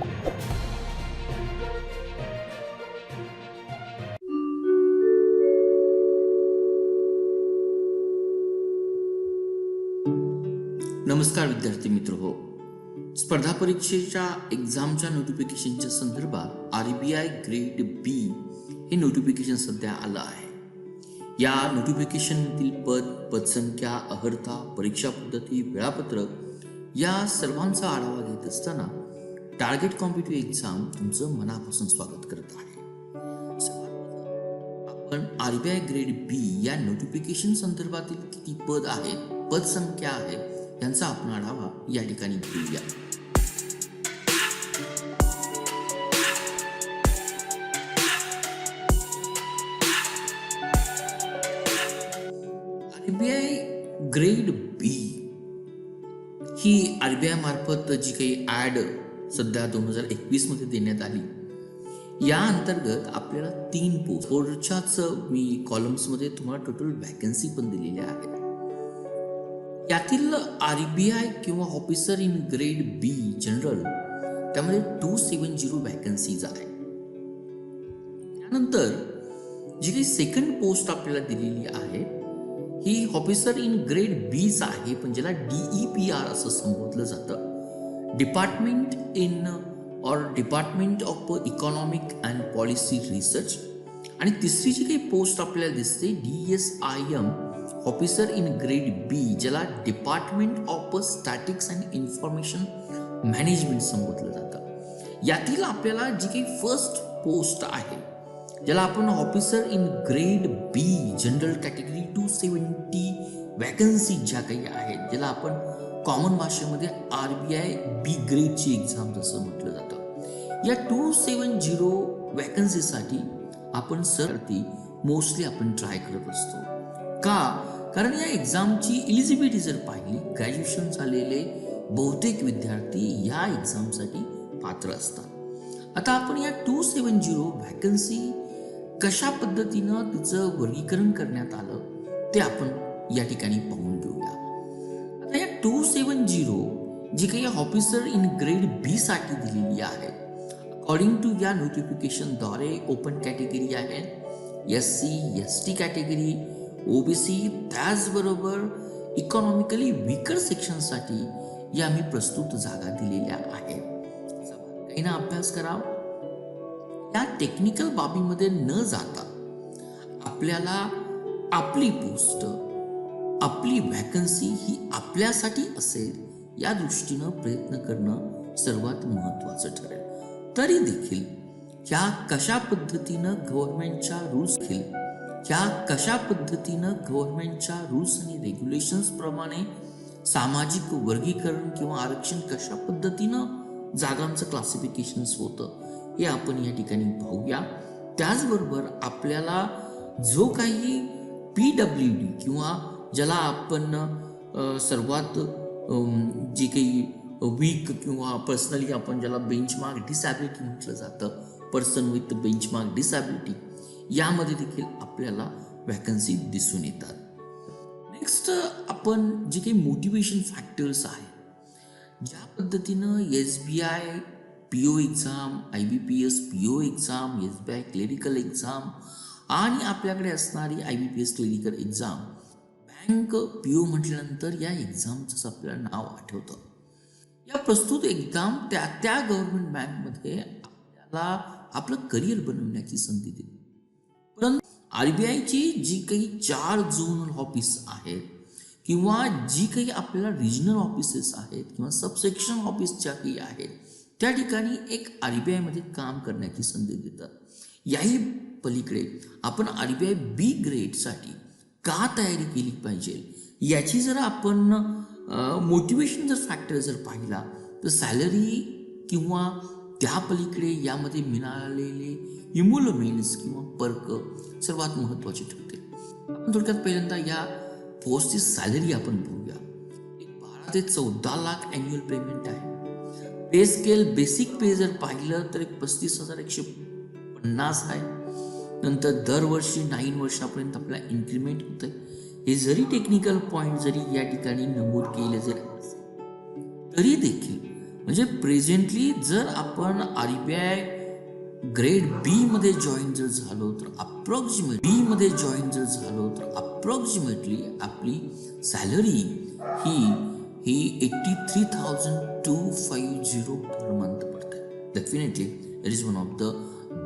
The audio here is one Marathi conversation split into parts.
नमस्कार विद्यार्थी मित्र हो. स्पर्धा परीक्षेच्या एक्झामच्या नोटिफिकेशनच्या संदर्भात RBI ग्रेड बी हे नोटिफिकेशन सध्या आलं आहे. या नोटिफिकेशनमधील पदसंख्या, अर्हता, परीक्षा पद्धती, वेळापत्रक या सर्वांचा आढावा घेत असताना टार्गेट कॉम्पिटिटिव्ह एक्झाम तुमचं मनापासून स्वागत करत आहे. आपण RBI ग्रेड बी या नोटिफिकेशन संदर्भातील किती पद आहेत, पदसंख्या आहे यांचा आपण आढावा या ठिकाणी घेऊया. RBI ग्रेड बी ही RBI मार्फत जी काही ऍड सध्या 2021 मध्ये देण्यात आली, या अंतर्गत आपल्याला 3 पोस्ट, वरच्याच मी कॉलम्स मध्ये तुम्हाला टोटल वॅकन्सी पण दिलेल्या आहेत. यातील RBI किंवा officer in grade B general त्यामध्ये 270 वॅकन्सीज आहे. त्यानंतर जी काही सेकंड पोस्ट आपल्याला दिलेली आहे ही ऑफिसर इन ग्रेड बीच आहे, पण ज्याला DEPR असं संबोधलं जातं, डिपार्टमेंट इन और department of economic and policy research. आणि तिसरी जी काही पोस्ट आपल्याला दिसते DSIM ऑफिसर इन ग्रेड बी, ज्याला department of statics and information management संबोधलं जातं. यातील आपल्याला जी काही फर्स्ट पोस्ट आहे ज्याला आपण officer in grade B general category 270 vacancy ज्या काही आहेत, ज्याला आपण कॉमन भाषेमध्ये RBI बी ग्रेडची एक्झाम जसं म्हटलं जातं, या 270 वॅकन्सीसाठी आपण सरती मोस्टली आपण ट्राय करत असतो. का? कारण या एक्झामची इलिजिबिलिटी जर पाहिली, ग्रॅज्युएशन झालेले बहुतेक विद्यार्थी या एक्झामसाठी पात्र असतात. आता आपण या 270 वॅकन्सी कशा पद्धतीनं तिचं वर्गीकरण करण्यात आलं ते आपण या ठिकाणी पाहून घेऊया. आता या 270 जी काही ऑफिसर इन ग्रेड बी साठी दिलेली आहे, अकॉर्डिंग टू या नोटिफिकेशनद्वारे ओपन कॅटेगरी आहे, SC ST कॅटेगरी, OBC, त्याचबरोबर इकॉनॉमिकली वीकर सेक्शनसाठी या मी प्रस्तुत जागा दिलेल्या आहेत. काही ना अभ्यास करा. या टेक्निकल बाबीमध्ये न जाता आपल्याला आपली पोस्ट, आपली वॅकन्सी ही आपल्यासाठी असेल या दृष्टीनं प्रयत्न करणं सर्वात महत्वाचं ठरेल. तरी देखील या कशा पद्धतीनं गव्हर्नमेंटच्या रूल्स आणि रेग्युलेशन्स प्रमाणे सामाजिक वर्गीकरण किंवा आरक्षण कशा पद्धतीनं जागांचं क्लासिफिकेशन होतं हे आपण या ठिकाणी पाहूया. त्याचबरोबर आपल्याला जो काही PWD किंवा ज्याला आपण सर्वात जे काही वीक किंवा पर्सनली आपण ज्याला बेंचमार्क डिसॅबिलिटी म्हटलं जातं, पर्सन विथ बेंचमार्क डिसॅबिलिटी, यामध्ये देखील आपल्याला वॅकन्सी दिसून येतात. नेक्स्ट आपण जे काही मोटिवेशन फॅक्टर्स आहेत, ज्या पद्धतीनं SBI PO exam, IBPS PO exam, SBI clerical exam आणि आपल्याकडे असणारी IBPS clerical exam, bank PO म्हटल्यानंतर या एक्झामचं आपल्याला नाव आठवतं. या प्रस्तुत एक्झाम त्या गव्हर्नमेंट बँकमध्ये आपल्याला आपलं करिअर बनवण्याची संधी देते. परंतु RBIची जी काही 4 झोनल ऑफिस आहेत किंवा जी काही आपल्याला रिजनल ऑफिसेस आहेत किंवा सबसेक्शन ऑफिस ज्या काही आहेत, त्या ठिकाणी एक RBI मध्ये काम करण्याची संधी देतात. याही पलीकडे आपण RBI बी ग्रेडसाठी का तयारी केली पाहिजे याची जर आपण मोटिवेशन जर फॅक्टर जर पाहिला तर सॅलरी किंवा त्या पलीकडे यामध्ये मिळालेले इम्युलमेंट्स किंवा पर्क सर्वात महत्वाचे ठरते. आपण थोडक्यात पहिल्यांदा या पोस्टची सॅलरी आपण बघूया. 12 ते 14 लाख अॅन्युअल पेमेंट आहे. पे स्केल बेसिक पे जर पाहिलं तर 35,150 आहे. नंतर दरवर्षी 9 वर्षापर्यंत आपल्याला इन्क्रीमेंट होत आहे. हे जरी टेक्निकल पॉइंट जरी या ठिकाणी नमूद केले जर तरी देखील म्हणजे प्रेझेंटली जर आपण RBI ग्रेड बी मध्ये जॉईन जर झालो तर अप्रॉक्सिमेटली आपली सॅलरी ही 83,250 पर मंथ पडते. Definitely it is one of the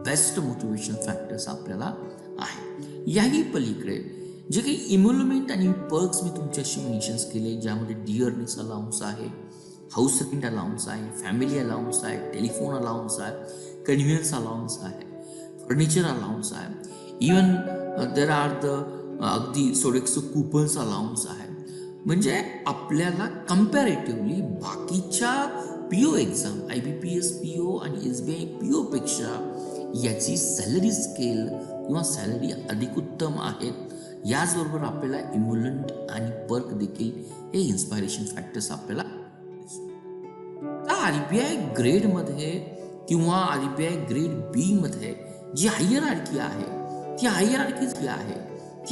best motivation factors आपल्याला आहे. याही पलीकडे जे काही इम्युलमेंट आणि पर्क्स मी तुमच्याशी मेन्शन्स केले, ज्यामध्ये डिअरनेस अलाउन्स आहे, हाऊस रेंट अलाउन्स आहे, फॅमिली अलाउन्स आहे, टेलिफोन अलाउन्स आहे, कन्व्हिनियन्स अलाउन्स आहे, फर्निचर अलाउन्स आहे, इवन देर आर द अगदी सोडेक्सचं कुपन्स अलाउन्स आहे. म्हणजे आपल्याला कम्पॅरेटिव्हली बाकीच्या PO एक्झाम IBPS PO आणि SBI PO पेक्षा याची सॅलरी स्केल किंवा सॅलरी अधिक उत्तम आहेत. याचबरोबर आपल्याला इम्युलंट आणि पर्क देखील हे इन्स्पायरेशन फॅक्टर्स आपल्याला RBI ग्रेडमध्ये किंवा RBI ग्रेड बी मध्ये जी हायरार्की आहे ती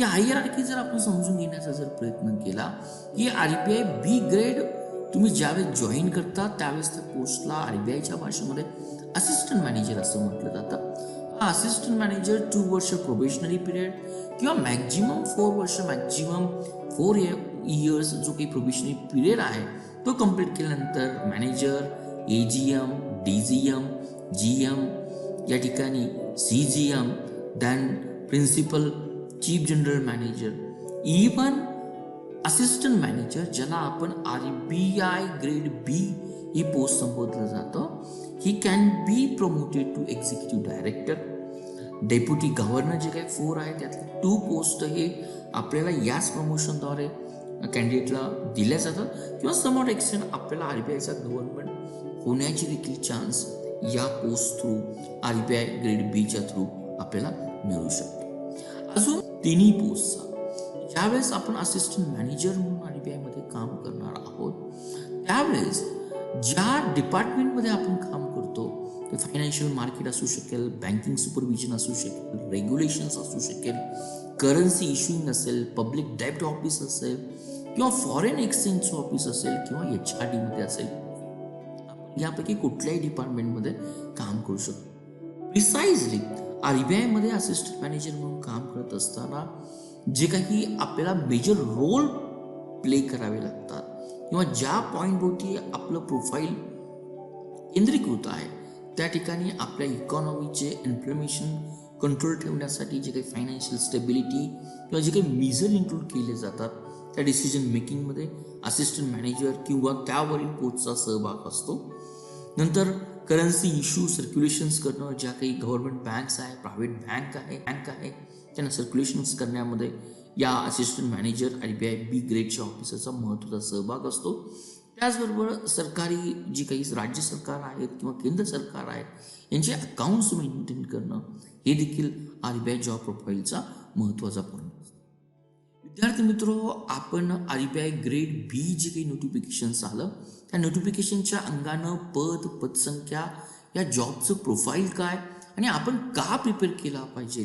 हायरार्की जर आपण समजून घेण्याचा जर प्रयत्न केला की RBI बी ग्रेड तुम्ही ज्यावेळेस जॉईन करता त्यावेळेस त्या पोस्टला RBIच्या भाषेमध्ये असिस्टंट मॅनेजर असं म्हटलं जातं. हा असिस्टंट मॅनेजर 2 वर्ष प्रोबेशनरी पिरियड किंवा मॅक्झिमम 4 वर्ष मॅक्झिमम 4 इयर्स जो काही प्रोबेशनरी पिरियड आहे तो कंप्लीट केल्यानंतर मॅनेजर, AGM, DGM, GM, या ठिकाणी CGM, then principal, chief general manager, even assistant manager ज्याला आपण RBI ग्रेड बी ही पोस्ट संबोधलं जातं. He can be promoted to executive director. Deputy governor जे काही 4 आहे त्यातले 2 पोस्ट हे आपल्याला याच प्रमोशनद्वारे कॅन्डिडेटला दिल्या जातात किंवा समॉट एक्सटेंड आपल्याला RBIचा गव्हर्नमेंट होण्याची देखील चान्स या पोस्ट थ्रू RBI ग्रेड बीच्या थ्रू आपल्याला मिळू शकतो. अजून तिन्ही पोस्टचा ज्यावेळेस आपण असिस्टंट मॅनेजर म्हणून RBI मध्ये काम करणार आहोत त्यावेळेस ज्या डिपार्टमेंटमध्ये आपण काम करतो ते फायनान्शियल मार्केट असू शकेल, बँकिंग सुपरविजन असू शकेल, रेग्युलेशन्स असू शकेल, करन्सी इश्युइंग असेल, पब्लिक डेब्ट ऑफिस असेल किंवा फॉरेन एक्सचेंजचं ऑफिस असेल किंवा HRD मध्ये असेल, यापैकी कुठल्याही डिपार्टमेंटमध्ये काम करू शकतो. प्रिसाइजली RBI मध्ये असिस्टंट मॅनेजर म्हणून काम करत असताना जे काही आपल्याला मेजर रोल प्ले करावे लागतात किंवा ज्या पॉईंटवरती आपलं प्रोफाईल केंद्रीकृत आहे त्या ठिकाणी आपल्या इकॉनॉमीचे इन्फ्लेमेशन कंट्रोल ठेवण्यासाठी जे काही फायनान्शियल स्टेबिलिटी किंवा जे काही मेजर इन्क्लूड केले जातात त्या डिसिजन मेकिंगमध्ये असिस्टंट मॅनेजर किंवा त्यावरील पोस्टचा सहभाग असतो. नंतर करन्सी इश्यू सर्क्युलेशन्स करणं, ज्या काही गव्हर्नमेंट बँक्स आहे, प्रायव्हेट बँक आहे त्यांना सर्क्युलेशन्स करण्यामध्ये या असिस्टंट मॅनेजर RBI बी ग्रेडच्या ऑफिसरचा महत्त्वाचा सहभाग असतो. त्याचबरोबर सरकारी जी काही राज्य सरकार आहेत किंवा केंद्र सरकार आहेत यांचे अकाउंट्स मेंटेन करणं हे देखील RBI जॉब प्रोफाईलचा महत्त्वाचा पॉईंट असतो. विद्यार्थी मित्रो, आपण RBI ग्रेड बी जे काही नोटिफिकेशन्स आलं त्या नोटिफिकेशनच्या अंगानं पदसंख्या, या जॉबचं प्रोफाईल काय आणि आपण का प्रिपेअर केला पाहिजे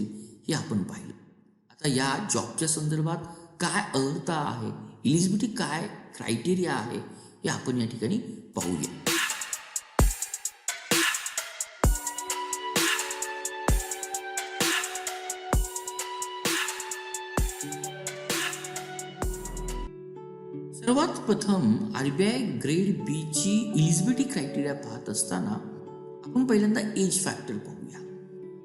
हे आपण पाहिलं. आता या जॉबच्या संदर्भात काय अर्थ आहे, इलिजिबिलिटी काय क्रायटेरिया आहे हे आपण या ठिकाणी पाहूया. सर्वात प्रथम RBI ग्रेड बी ची इलिजिबिलिटी क्रायटेरिया पाहत असताना आपण पहिल्यांदा एज फॅक्टर पाहूया.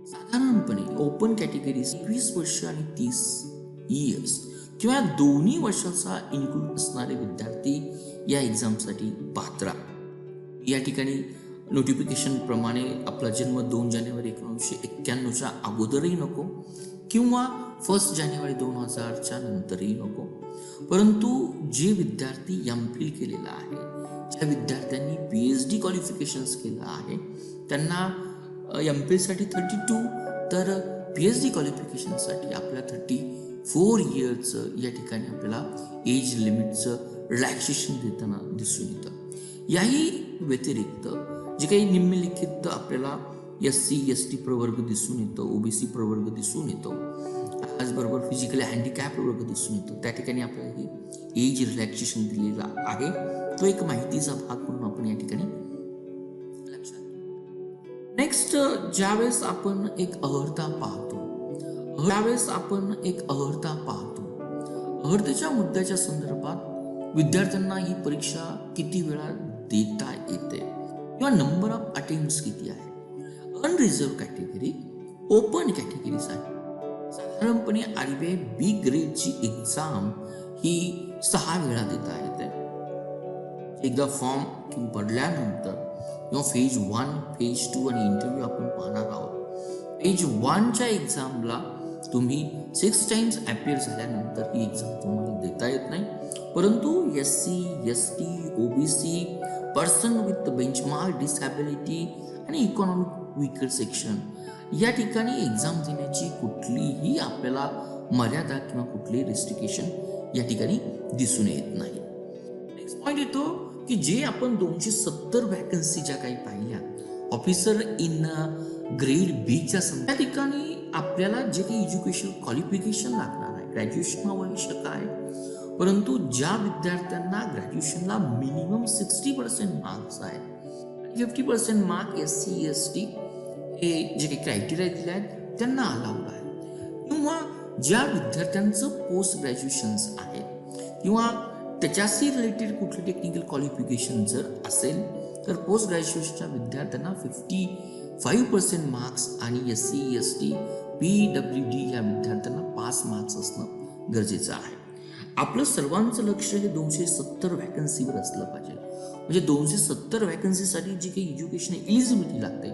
साधारणपणे ओपन कॅटेगरीज 20 वर्ष आणि 30 इयर्स किंवा दोन्ही वर्षाचा इन्क्लूड असणारे विद्यार्थी या एक्झामसाठी पात्र. या ठिकाणी नोटिफिकेशन प्रमाणे आपला जन्म 2 जानेवारी 1991च्या अगोदरही नको किंवा 1 जानेवारी 2000च्या नंतरही नको, परंतु जे विद्यार्थी MPhil केलेला आहे, ज्या विद्यार्थ्यांनी PhD क्वालिफिकेशन्स केलं आहे त्यांना MPhilसाठी 32 तर PhD क्वालिफिकेशनसाठी आपल्याला 34 इयर्सचं या ठिकाणी आपल्याला एज लिमिटचं रिलॅक्सेशन देताना दिसून येतं. याही व्यतिरिक्त जे काही निम्नलिखित आपल्याला SC ST प्रवर्ग दिसून येतो, OBC प्रवर्ग दिसून येतो, त्याचबरोबर फिजिकली हँडिकॅप प्रवर्ग दिसून येतो, त्या ठिकाणी आपल्याला एज रिलॅक्सेशन दिलेला आहे. तो एक माहितीचा भाग म्हणून आपण या ठिकाणी नेक्स्ट, ज्यावेळेस आपण एक अहर्ता पाहतो, अहर्तेच्या मुद्द्याच्या संदर्भात विद्यार्थ्यांना ही परीक्षा किती वेळा देता येते किंवा नंबर ऑफ अटेम्प्ट्स किती आहे. अनरिझर्व कॅटेगरी, ओपन कॅटेगरीसाठी साधारणपणे RBI बी ग्रेडची एक्झाम ही 6 वेळा देता येते. एकदा फॉर्म भरल्यानंतर किंवा फेज 1, फेज 2 आणि इंटरव्ह्यू आपण पाहणार आहोत. फेज 1च्या एक्झामला तुम्ही 6 टाइम्स अपियर झाल्यानंतर ही एक्झाम तुम्हाला देता येत नाही. परंतु SC, ST, OBC, person with benchmark disability आणि इकॉनॉमिक वीकर सेक्शन या ठिकाणी एक्झाम देण्याची कुठलीही आपल्याला मर्यादा किंवा कुठलीही रेस्ट्रिक्शन या ठिकाणी दिसून येत नाही. नेक्स्ट पॉईंट येतो की जे आपण 270 व्हॅकन्सी ज्या काही पाहिल्या ऑफिसर इन ग्रेड बीच्या त्या ठिकाणी आपल्याला जे काही एज्युकेशन क्वालिफिकेशन लागणार आहे, ग्रॅज्युएशन आवश्यक आहे. परंतु ज्या विद्यार्थ्यांना ग्रॅज्युएशनला मिनिमम 60% मार्क्स आहेत, 50% मार्क SC, ST हे जे काही क्रायटेरिया दिले आहेत त्यांना अलाउड आहे. किंवा ज्या विद्यार्थ्यांचं पोस्ट ग्रॅज्युएशन्स आहेत किंवा त्याच्याशी रिलेटेड कुठले टेक्निकल क्वालिफिकेशन जर असेल तर पोस्ट ग्रॅज्युएशनच्या विद्यार्थ्यांना 55% मार्क्स आणि SC, ST, PWD या विद्यार्थ्यांना 5 मार्क्स असणं गरजेचं आहे. आपलं सर्वांचं लक्ष हे 270 व्हॅकन्सीवर असलं पाहिजे. म्हणजे 270 व्हॅकन्सीसाठी जी काही एज्युकेशन एलिजिबिलिटी लागते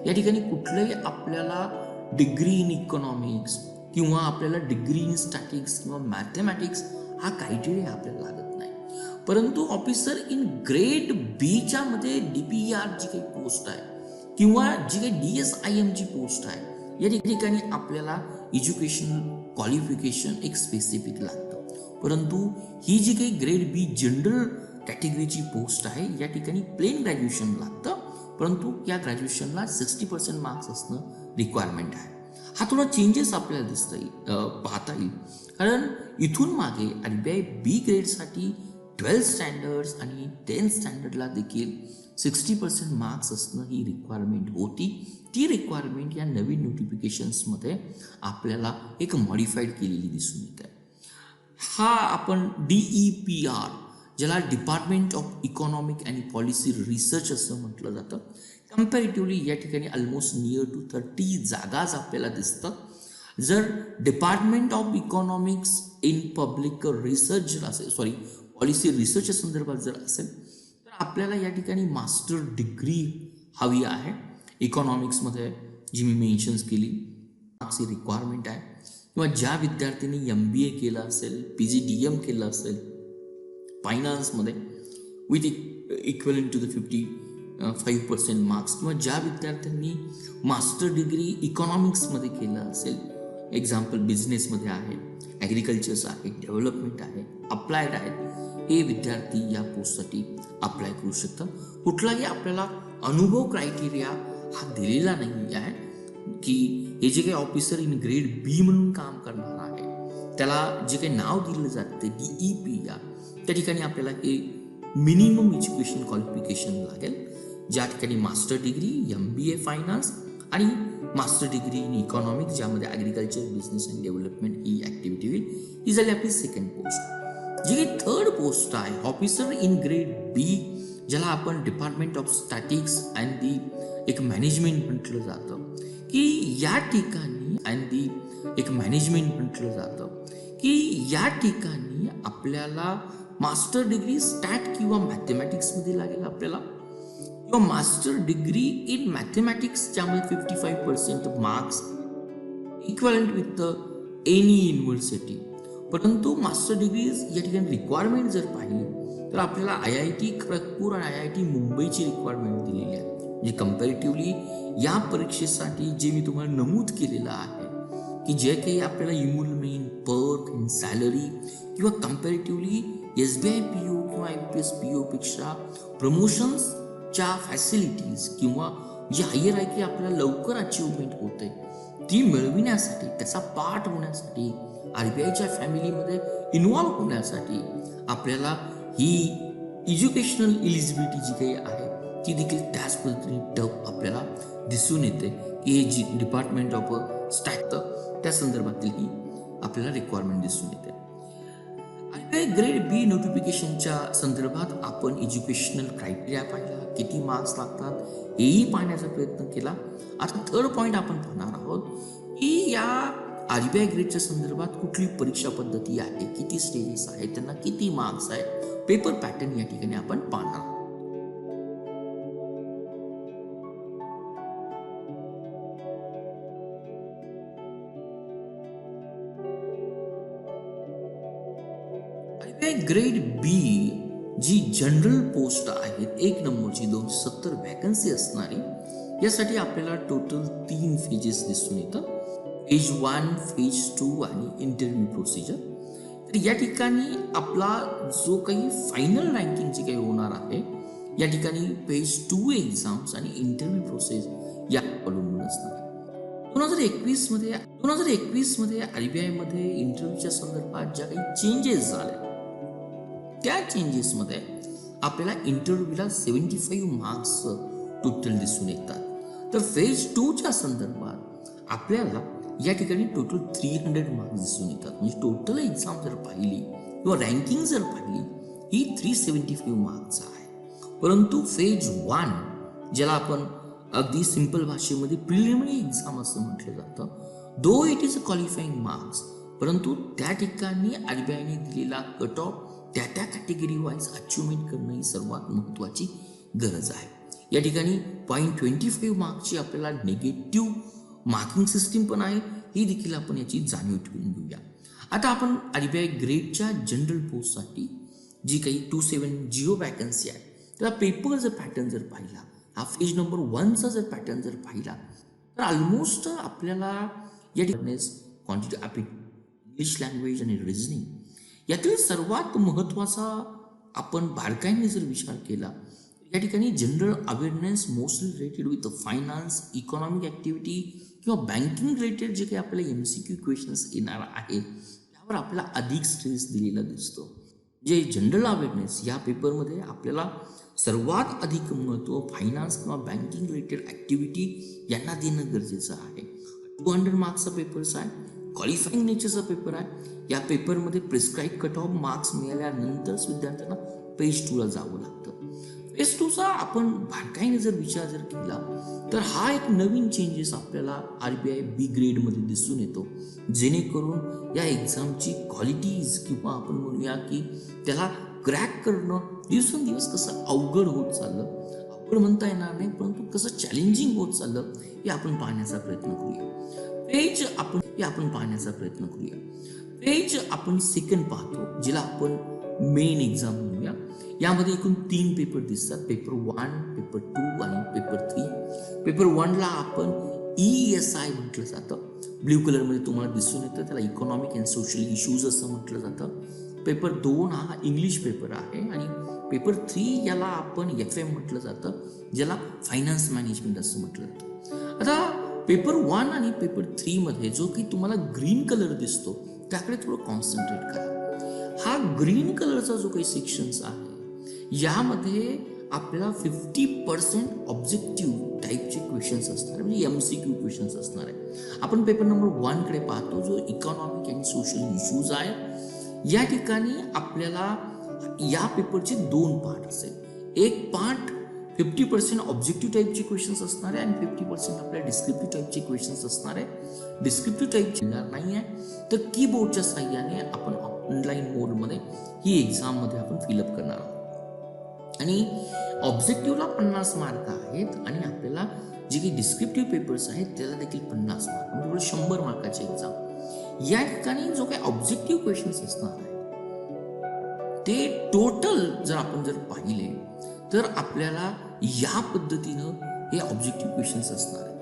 या ठिकाणी कुठलंही आपल्याला डिग्री इन इकॉनॉमिक्स किंवा आपल्याला डिग्री इन स्टॅटिक्स किंवा मॅथमॅटिक्स हा क्रायटेरिया आपल्याला लागत नाही. परंतु ऑफिसर इन ग्रेड बीच्या मध्ये DPER जी काही पोस्ट आहे किंवा जी काही DSIM ची पोस्ट आहे या ठिकाणी आपल्याला एज्युकेशनल क्वालिफिकेशन एक स्पेसिफिक लागतं. परंतु ही जी काही ग्रेड बी जनरल कॅटेगरीची पोस्ट आहे या ठिकाणी प्लेन ग्रॅज्युएशन लागतं. परंतु या ग्रॅज्युएशनला 60% मार्क्स असणं रिक्वायरमेंट आहे. हा थोडा चेंजेस आपल्याला पाहता येईल. कारण इथून मागे RBI बी ग्रेडसाठी 12 स्टँडर्ड्स आणि 10 स्टँडर्डला देखील 60% मार्क्स असणं ही रिक्वायरमेंट होती. ती रिक्वायरमेंट या नवीन नोटिफिकेशन्समध्ये आपल्याला एक मॉडिफाईड केलेली दिसून येते. हा आपण DEPR ज्याला department of economic and policy research असं म्हटलं जातं, कम्पॅरेटिव्हली या ठिकाणी ऑलमोस्ट नियर टू 30 जागाच आपल्याला दिसतात. जर department of economics in public research जर असेल, पॉलिसी रिसर्चच्या संदर्भात जर असेल तर आपल्याला या ठिकाणी मास्टर डिग्री हवी आहे. इकॉनॉमिक्समध्ये जी मी मेन्शन्स केली मार्क्सची रिक्वायरमेंट आहे. किंवा ज्या विद्यार्थ्यांनी MBA केलं असेल, PGDM केलं असेल फायनान्समध्ये with equivalent to the 55% marks, किंवा ज्या विद्यार्थ्यांनी मास्टर डिग्री इकॉनॉमिक्समध्ये केलं असेल, एक्झाम्पल बिझनेसमध्ये आहे, ॲग्रिकल्चर्स आहे, डेव्हलपमेंट आहे, अप्लायड आहेत, हे विद्यार्थी या पोस्टसाठी अप्लाय करू शकतात. कुठलाही आपल्याला अनुभव क्रायटेरिया हा दिलेला नाही आहे की हे जे काही ऑफिसर इन ग्रेड बी म्हणून काम करणार आहे त्याला जे काही नाव दिलं जातं ते DEPR, त्या ठिकाणी आपल्याला हे मिनिमम एज्युकेशन क्वालिफिकेशन लागेल. ज्या ठिकाणी मास्टर डिग्री, MBA फायनान्स आणि मास्टर डिग्री इन इकॉनॉमिक्स ज्यामध्ये agriculture, business and development he activity होईल. ही झाली आपली सेकंड पोस्ट. जी काही थर्ड पोस्ट आहे ऑफिसर इन ग्रेड बी ज्याला आपण department of statics and the एक मॅनेजमेंट म्हटलं जातं की या ठिकाणी या ठिकाणी आपल्याला मास्टर डिग्री स्टॅट किंवा मॅथमॅटिक्समध्ये लागेल आपल्याला, किंवा मास्टर डिग्री इन मॅथमॅटिक्स ज्यामध्ये 55% marks equivalent with any university. परंतु मास्टर डिग्री या ठिकाणी रिक्वायरमेंट जर पाहिली तर आपल्याला IIT खडगपूर आणि IIT मुंबईची रिक्वायरमेंट दिलेली आहे. म्हणजे कम्पॅरेटिव्हली या परीक्षेसाठी जे मी तुम्हाला नमूद केलेलं आहे की जे काही आपल्याला इम्युलमेंट, पर्क अँड सॅलरी किंवा कम्पॅरेटिव्हली SBI PO किंवा IPS PO पेक्षा प्रमोशन्सच्या फॅसिलिटीज किंवा जी हायर आहे की आपल्याला लवकर अचिव्हमेंट होते ती मिळविण्यासाठी, त्याचा पार्ट होण्यासाठी, RBIच्या फॅमिलीमध्ये इन्व्हॉल्व होण्यासाठी आपल्याला ही एज्युकेशनल एलिजिबिलिटी जी काही आहे ती देखील त्याच पद्धतीने आपल्याला दिसून येते की हे जी डिपार्टमेंट ऑफ स्टॅट त्या संदर्भातील ही आपल्याला रिक्वायरमेंट दिसून येते. आणि ग्रेड बी नोटिफिकेशनच्या संदर्भात आपण एज्युकेशनल क्रायटेरिया पाहिला, किती मार्क्स लागतात हेही पाहण्याचा प्रयत्न केला. आता थर्ड पॉईंट आपण पाहणार आहोत की या RBI ग्रेडच्या संदर्भात कुठली परीक्षा पद्धती आहे, किती स्टेजेस आहेत, त्यांना किती मार्क्स आहेत, पेपर पॅटर्न या ठिकाणी आपण पाहणार आहोत. ग्रेड बी जी जनरल पोस्ट आहेत, 1 नंबरची 270 वॅकन्सी असणारी, यासाठी आपल्याला टोटल 3 फेजेस दिसून येतात. फेज 1, फेज 2 आणि इंटरव्ह्यू प्रोसिजर. तर या ठिकाणी आपला जो काही फायनल रँकिंग जे काही होणार आहे, या ठिकाणी फेज 2 एक्झाम्स आणि इंटरव्ह्यू प्रोसेस या अवलंबून असणार आहे. 2021 मध्ये RBI मध्ये इंटरव्ह्यूच्या संदर्भात ज्या काही चेंजेस झाल्या, त्या चेंजेसमध्ये आपल्याला इंटरव्ह्यूला 75 मार्क्स टोटल दिसून येतात. तर फेज 2च्या संदर्भात आपल्याला या ठिकाणी टोटल 300 मार्क्स दिसून येतात. म्हणजे टोटल एक्झाम जर पाहिली किंवा रँकिंग जर पाहिली ही 375 मार्क्स आहे. परंतु फेज 1 ज्याला आपण अगदी सिंपल भाषेमध्ये प्रिलिमिनरी एक्झाम असं म्हटलं जातं, though it is a qualifying marks, परंतु त्या ठिकाणी RBIने दिलेला कट ऑफ त्या कॅटेगरी वाईज अचिव्हमेंट करणं ही सर्वात महत्त्वाची गरज आहे. या ठिकाणी 0.25 मार्क्सची आपल्याला निगेटिव्ह मार्किंग सिस्टीम पण आहे, ही देखील आपण याची जाणीव ठेवून घेऊया. आता आपण RBI ग्रेडच्या जनरल पोस्टसाठी जी काही 270 वॅकन्सी आहे, त्याला पेपर जर पॅटर्न जर पाहिला, हा फेज नंबर 1चा जर पॅटर्न जर पाहिला, तर ऑलमोस्ट आपल्याला या ठिकाणी क्वांटिटी इंग्लिश लँग्वेज आणि रिझनिंग यातील सर्वात महत्त्वाचा आपण बारकाईने जर विचार केला, या ठिकाणी general awareness mostly related with finance, economic activity किंवा बँकिंग रिलेटेड जे काही आपल्याला MCQ क्वेश्चन्स येणार आहेत, त्यावर आपल्याला अधिक स्ट्रेस दिलेला दिसतो. जे जनरल अवेअरनेस या पेपरमध्ये आपल्याला सर्वात अधिक महत्त्व फायनान्स किंवा बँकिंग रिलेटेड ॲक्टिव्हिटी यांना देणं गरजेचं आहे. 200 मार्क्सचा पेपर्स आहे, क्वालिफाईंग नेचरचा पेपर आहे. या पेपरमध्ये प्रिस्क्राईब कट ऑफ मार्क्स मिळाल्यानंतरच विद्यार्थ्यांना फेज 2ला जावं लागतं. फेज 2चा आपण बारकाईने जर विचार जर केला, तर हा एक नवीन चेंजेस आपल्याला RBI बी ग्रेडमध्ये दिसून येतो, जेणेकरून या एक्झामची क्वालिटीज किंवा आपण म्हणूया की त्याला क्रॅक करणं दिवसेंदिवस कसं अवघड होत चाललं, अवघड म्हणता येणार नाही, परंतु कसं चॅलेंजिंग होत चाललं हे आपण पाहण्याचा प्रयत्न करूया. फेज आपण सेकंड पाहतो, जिला आपण मेन एक्झाम म्हणूया. यामध्ये एकूण 3 पेपर दिसतात, पेपर 1, पेपर 2 आणि पेपर 3. पेपर 1ला आपण ESI म्हटलं जातं, ब्ल्यू कलरमध्ये तुम्हाला दिसून येतं, त्याला इकॉनॉमिक अँड सोशल इश्यूज असं म्हटलं जातं. पेपर 2 हा इंग्लिश पेपर आहे आणि पेपर 3 याला आपण FM म्हटलं जातं, ज्याला फायनान्स मॅनेजमेंट असं म्हटलं जातं. आता पेपर 1 आणि पेपर 3 मध्ये जो की तुम्हाला ग्रीन कलर दिसतो त्याकडे थोडं कॉन्सन्ट्रेट करा. हा ग्रीन कलरचा जो काही सेक्शन्स आहे, यामध्ये आपल्याला 50% ऑब्जेक्टिव्ह टाईपचे क्वेश्चन्स असणार, म्हणजे MCQ क्वेश्चन्स असणार आहे. आपण पेपर नंबर 1 कडे पाहतो, जो इकॉनॉमिक अँड सोशल इश्यूज आहे. या ठिकाणी आपल्याला या पेपरचे 2 पार्ट असेल. एक पार्ट 50% ऑब्जेक्टिव्ह टाईपचे क्वेश्चन्स असणार आहे आणि 50% आपल्या डिस्क्रिप्टिव्ह टाईपचे क्वेश्चन्स असणार आहे. डिस्क्रिप्टिव्ह टाईपचे नाही आहे, तर कीबोर्डच्या साहाय्याने आपण ऑनलाईन मोडमध्ये ही एक्झाममध्ये आपण फिलअप करणार आहोत. आणि ऑब्जेक्टिव्हला 50 मार्क आहेत आणि आपल्याला जे काही डिस्क्रिप्टिव्ह पेपर्स आहेत त्याला देखील 50 मार्क, म्हणजे 100 मार्काची एक्झाम. या ठिकाणी जो काही ऑब्जेक्टिव्ह क्वेश्चन्स असणार आहे ते टोटल जर आपण जर पाहिले, तर आपल्याला या पद्धतीनं हे ऑब्जेक्टिव्ह क्वेश्चन्स असणार आहे.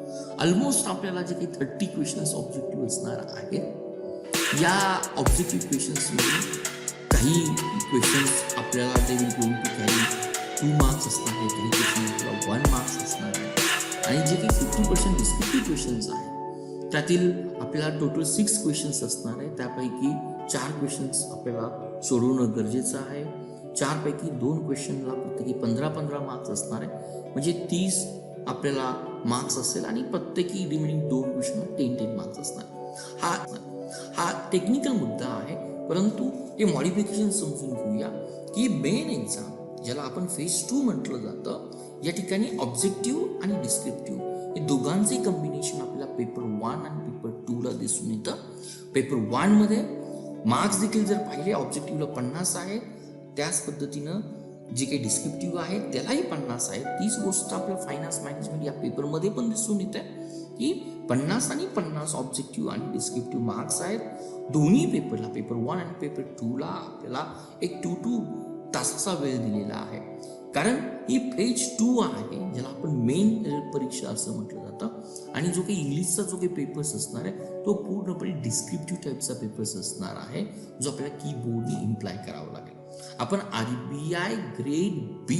ऑलमोस्ट आपल्याला जे काही 30 क्वेश्चन्स ऑब्जेक्टिव्ह असणार आहेत, या ऑब्जेक्टिव्ह क्वेश्चन्समध्ये काही क्वेश्चन्स आपल्याला they will going to carry 2 marks असणार आहे, काही क्वेश्चन आपल्याला 1 मार्क्स असणार आहे. आणि जे काही 50% डिस्क्रिप्टिव्ह क्वेश्चन्स आहेत, त्यातील आपल्याला टोटल 6 क्वेश्चन्स असणार आहे. त्यापैकी 4 क्वेश्चन्स आपल्याला सोडवणं गरजेचं आहे. 4 पैकी 2 क्वेश्चनला प्रत्येकी 15-15 मार्क्स असणार आहे, म्हणजे 30 आपल्याला मार्क्स असेल आणि प्रत्येकी रिमेनिंग 2 क्वेश्चन 10 मार्क्स असणार. हा टेक्निकल मुद्दा आहे, परंतु हे मॉडिफिकेशन समजून घेऊया की मेन एक्झाम ज्याला आपण फेज 2 म्हटलं जातं, या ठिकाणी ऑब्जेक्टिव्ह आणि डिस्क्रिप्टिव्ह हे दोघांचे कॉम्बिनेशन आपल्याला पेपर 1 आणि पेपर 2 ला दिसून येतं. पेपर 1 मध्ये मार्क्स देखील जर पाहिले ऑब्जेक्टिव्हला 50 आहे, त्याच पद्धतीनं जे काही डिस्क्रिप्टिव्ह आहे त्यालाही 50 आहे. तीच गोष्ट आपल्या फायनान्स मॅनेजमेंट या पेपरमध्ये पण दिसून येते की 50 आणि 50 ऑब्जेक्टिव्ह आणि डिस्क्रिप्टिव्ह मार्क्स आहेत. दोन्ही पेपरला, पेपर 1 आणि पेपर 2 ला आपल्याला एक 2 तासाचा वेळ दिलेला आहे. कारण ही फेज 2 आहे, ज्याला आपण मेन परीक्षा असं म्हटलं जातं. आणि जो काही इंग्लिशचा जो काही पेपर्स असणार आहे तो पूर्णपणे डिस्क्रिप्टिव्ह टाईपचा पेपर्स असणार आहे, जो आपल्याला कीबोर्डने इम्प्लाय करावा लागेल. आपण RBI ग्रेड बी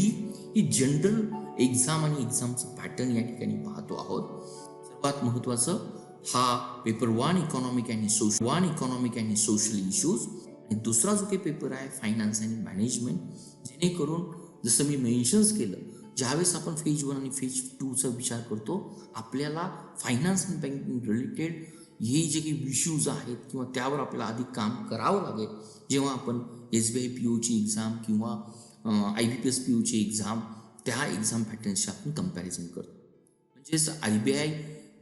ही जनरल एक्झाम आणि एक्झामचं पॅटर्न या ठिकाणी पाहतो आहोत. सर्वात महत्त्वाचं हा paper 1 economic and social issues, आणि दुसरा जो काही पेपर आहे फायनान्स आणि मॅनेजमेंट. जेणेकरून जसं मी मेन्शन्स केलं, ज्यावेळेस आपण फेज 1 आणि फेज 2चा विचार करतो, आपल्याला फायनान्स आणि बँकिंग रिलेटेड हे जे काही इश्यूज आहेत किंवा त्यावर आपल्याला अधिक काम करावं लागेल. जेव्हा आपण SBI POची एक्झाम किंवा IBPS POची एक्झाम, त्या एक्झाम पॅटर्नशी आपण कम्पॅरिझन करतो. म्हणजेच RBI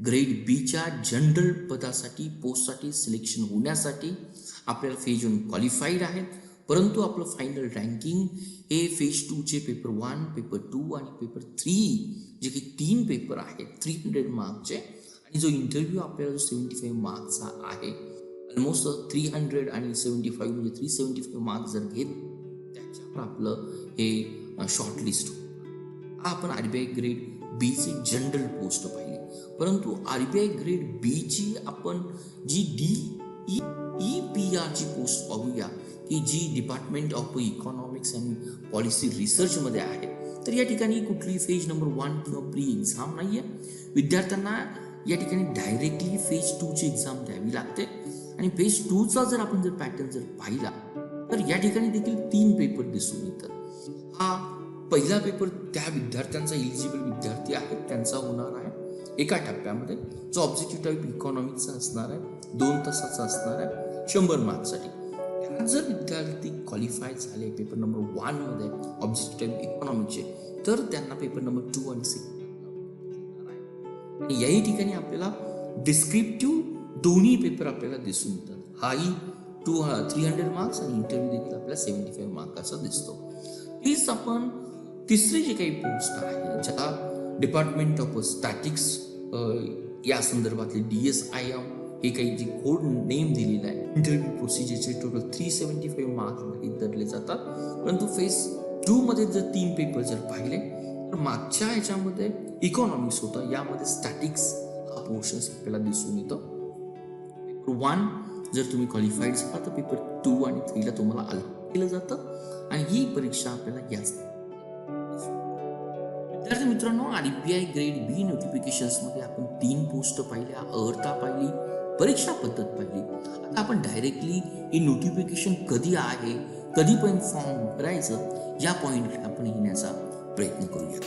ग्रेड बीच्या जनरल पदासाठी, पोस्टसाठी सिलेक्शन होण्यासाठी आपल्याला फेज 1 क्वालिफाईड आहेत, परंतु आपलं फायनल रँकिंग हे फेज 2चे पेपर 1, पेपर 2 आणि पेपर 3 जे काही 3 पेपर आहेत 300 मार्कचे, आणि जो इंटरव्ह्यू आपल्याला जो 75 मार्क्सचा आहे, ऑलमोस्ट 300 आणि 75 म्हणजे 375 मार्क्स जर घेत, त्याच्यावर आपलं हे शॉर्टलिस्ट हो. आपण RBI ग्रेड बीची जनरल पोस्ट पाहिली, परंतु RBI ग्रेड बीची आपण जी DEPRची पोस्ट पाहूया की जी department of economics and policy रिसर्चमध्ये आहे. तर या ठिकाणी कुठली फेज नंबर 1 किंवा प्री एक्झाम नाही आहे. विद्यार्थ्यांना या ठिकाणी डायरेक्टली फेज 2ची एक्झाम द्यावी लागते. आणि फेज 2चा जर आपण पॅटर्न पाहिला तर या ठिकाणी देखील 3 पेपर दिसून येतात. हा पहिला पेपर त्या विद्यार्थ्यांचा, इलिजिबल विद्यार्थी आहेत त्यांचा होणार आहे एका टप्प्यामध्ये, जो ऑब्जेक्टिव्ह टाईप इकॉनॉमिक्सचा असणार आहे, 2 तासाचा असणार आहे 100 मार्क्ससाठी. त्यात जर विद्यार्थी क्वालिफाय झाले पेपर नंबर 1 मध्ये ऑब्जेक्टिव्ह टाईप इकॉनॉमिक्सचे, तर त्यांना पेपर नंबर 2 आणि 6 आणि याही ठिकाणी आपल्याला डिस्क्रिप्टिव्ह दोन्ही पेपर आपल्याला दिसून येतात. हाही 300 मार्क्स आणि इंटरव्ह्यू देखील आपल्याला 75 मार्काचा दिसतो. हीच आपण तिसरी जी काही पोस्ट आहे, ज्याला डिपार्टमेंट ऑफ स्टॅटिक्स या संदर्भातले DSIM हे काही जे कोड नेम दिलेला आहे, इंटरव्ह्यू प्रोसिजरचे टोटल 375 मार्क्स धरले जातात. परंतु फेज 2 मध्ये जर 3 पेपर जर पाहिले तर मागच्या ह्याच्यामध्ये इकॉनॉमिक्स होतं, यामध्ये स्टॅटिक्स हा पोर्शन आपल्याला दिसून येतो. पेपर 1 जर तुम्ही क्वालिफाईड झाला तर पेपर 2 आणि 3 ला तुम्हाला अलॉट केलं जातं, आणि ही परीक्षा आपल्याला याच. विद्यार्थी मित्रांनो, RBI ग्रेड बी नोटिफिकेशन्समध्ये आपण 3 पोस्ट पाहिल्या, अर्हता पाहिली, परीक्षा पद्धत पाहिली. आता आपण डायरेक्टली हे नोटिफिकेशन कधी आहे, कधीपर्यंत फॉर्म भरायचं, या पॉईंटकडे आपण येण्याचा प्रयत्न करूया.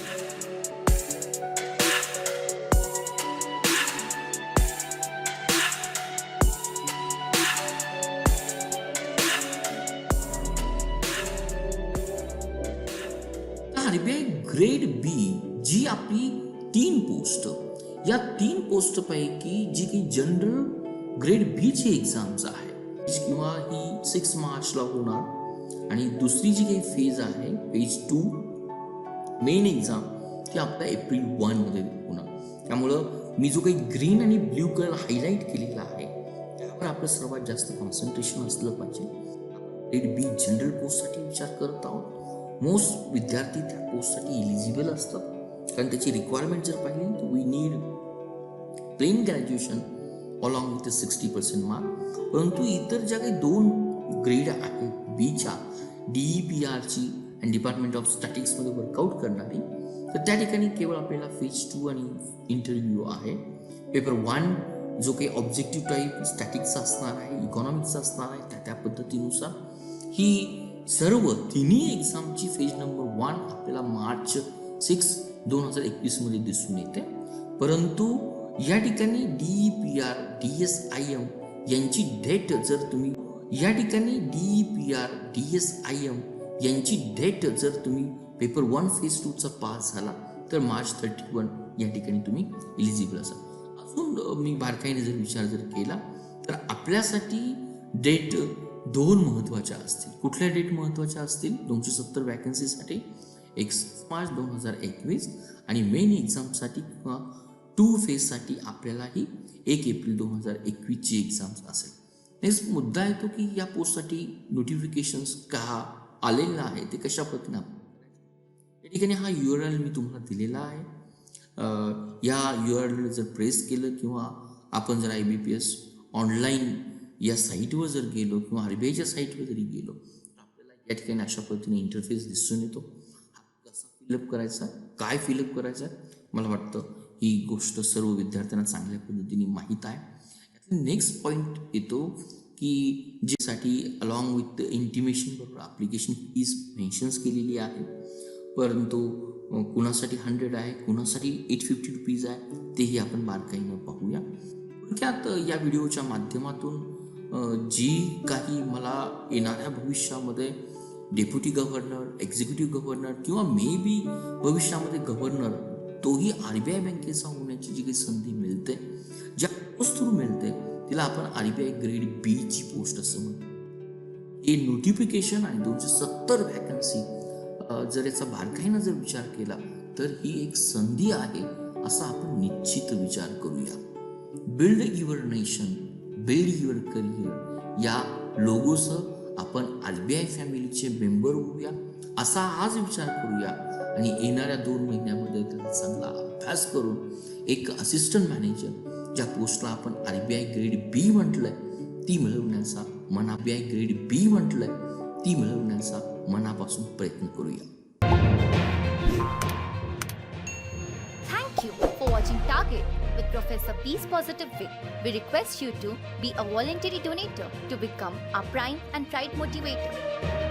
RBI ग्रेड बी जी आपली 3 पोस्ट, या 3 पोस्ट पैकी जी काही जनरल ग्रेड बी ची एक्झाम्स आहे किंवा ही 6 मार्चला होणार, आणि दुसरी जी काही फेज आहे फेज 2 मेन एक्झाम ती आपल्या एप्रिल 1 मध्ये होणार. त्यामुळं मी जो काही ग्रीन आणि ब्ल्यू कलर हायलाईट केलेला आहे त्यावर आपलं सर्वात जास्त कॉन्सन्ट्रेशन असलं पाहिजे. ग्रेड बी जनरल पोस्टसाठी विचार करत आहोत. मोस्ट विद्यार्थी त्या पोस्टसाठी इलिजिबल असतात, कारण त्याची रिक्वायरमेंट जर पाहिली तर we need plain graduation along with 60% mark. परंतु इतर ज्या काही 2 ग्रेड आहेत बीच्या, DEPRची आणि डिपार्टमेंट ऑफ स्टॅटिक्समध्ये वर्कआउट करणारी, तर त्या ठिकाणी केवळ आपल्याला फेज 2 आणि इंटरव्ह्यू आहे. पेपर 1 जो काही ऑब्जेक्टिव्ह टाईप स्टॅटिक्सचा असणार आहे, इकॉनॉमिक्सचा असणार आहे, त्या पद्धतीनुसार ही सर्व तिन्ही एक्झामची फेज नंबर 1 आपल्याला मार्च 6, 2021 मध्ये दिसून येते. परंतु या ठिकाणी DEPR DSIM यांची डेट जर तुम्ही पेपर 1 फेज 2 चा पास झाला तर मार्च 31 या ठिकाणी तुम्ही एलिजिबल असाल. अजून मी बारकाईने जर विचार केला तर आपल्यासाठी डेट 2 महत्त्वाच्या असतील. कुठल्या डेट महत्त्वाच्या असतील? 270 वॅकन्सीसाठी 31 मार्च 2021 आणि मेन एक्झामसाठी किंवा 2 फेजसाठी आपल्यालाही 1 एप्रिल 2021 ची एक्झाम्स असेल. नेक्स्ट मुद्दा येतो की या पोस्टसाठी नोटिफिकेशन्स का आलेलं आहे ते कशा पद्धतीने या ठिकाणी हा URL मी तुम्हाला दिलेला आहे. या URL जर प्रेस केलं किंवा आपण जर IBPS ऑनलाईन या साईटवर जर गेलो किंवा RBIच्या साईटवर जरी गेलो तर आपल्याला या ठिकाणी अशा पद्धतीने इंटरफेस दिसून येतो. कसा फिलअप करायचा, काय फिलअप करायचं, मला वाटतं ही गोष्ट सर्व विद्यार्थ्यांना चांगल्या पद्धतीने माहीत आहे. यातला नेक्स्ट पॉईंट येतो की ज्यासाठी अलॉंग विथ इंटिमेशन बरोबर ॲप्लिकेशन फीज मेन्शन्स केलेली आहे, परंतु कुणासाठी 100 आहे, कुणासाठी 850 रुपीज आहे, तेही आपण बारकाईनं पाहूया. थोडक्यात या व्हिडिओच्या माध्यमातून जी काही मला येणाऱ्या भविष्यामध्ये डेप्युटी गव्हर्नर, एक्झिक्युटिव्ह गव्हर्नर किंवा मे बी भविष्यामध्ये गव्हर्नर तोही RBI बँकेचा होण्याची जी काही संधी मिळते, ज्या पोस्ट थ्रू मिळते तिला आपण RBI ग्रेड B ची पोस्ट असं म्हणतो. हे नोटिफिकेशन आणि 270 वॅकन्सी जर याचा बारकाईनं जर विचार केला तर ही एक संधी आहे असा आपण निश्चित विचार करूया. Build your nation, build your career या लोगोसह आपण RBI फॅमिलीचे मेंबर होऊया असा आज विचार करूया आणि येणाऱ्या 2 महिन्यामध्ये त्याचा चांगला अभ्यास करून एक असिस्टंट मॅनेजर ज्या पोस्टला आपण RBI ग्रेड B म्हटलंय ती मिळवण्याचा मनापासून प्रयत्न करूया. Thank you for watching Target with Professor B's Positive Way. We request you to be a voluntary donator to become our prime and pride motivator.